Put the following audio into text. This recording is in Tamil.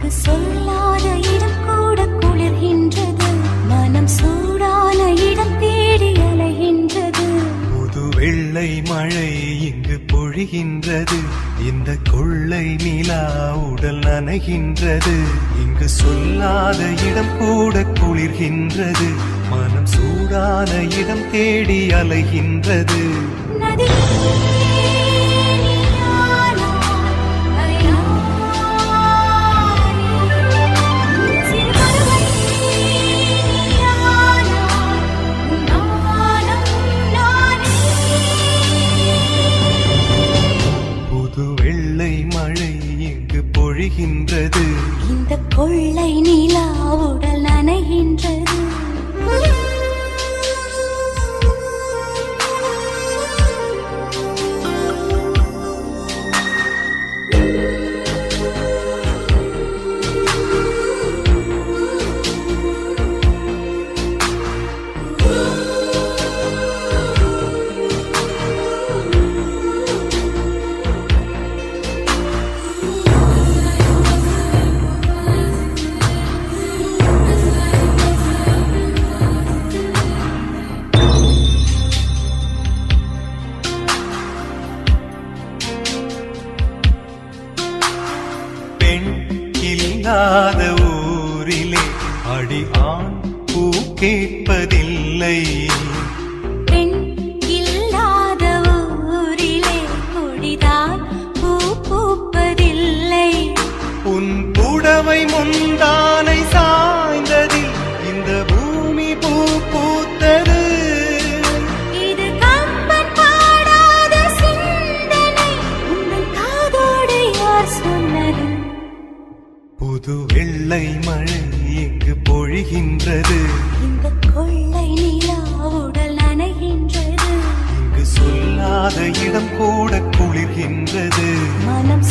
இங்கு சொல்லாத இடம் கூட குளிர்கின்றது, மனம் சூடான இடம் தேடி அலைகின்றது. புது வெள்ளை மழை இங்கு பொழிகின்றது, இந்த கொள்ளை நிலா உடல் நனைகின்றது. இங்கு சொல்லாத இடம் கூட குளிர்கின்றது, மனம் சூடான இடம் தேடி அலைகின்றது. பொழிகின்றது, இந்த கொள்ளை நிலா உடல் நனைகின்றது. இல்லாத ஊரிலே அடி ஆண் பூ கேட்பதில்லை, பெண் இல்லாத ஊரிலே கொடிதான் பூ பூப்பதில்லை. உன் புடவை முந்தானை சாய்ந்ததில் இந்த பூமி பூ பூத்தது. இது கம்பன் பாடாத சிந்தனை, உங்கள் காதோடு யார் சொன்னது? புது வெள்ளை மழை இங்கு பொழிகின்றது, இந்த கொள்ளை நிலா உடல் நனைகின்றது. இங்கு சொல்லாத இடம் கூட குளிர்கின்றது, மனம்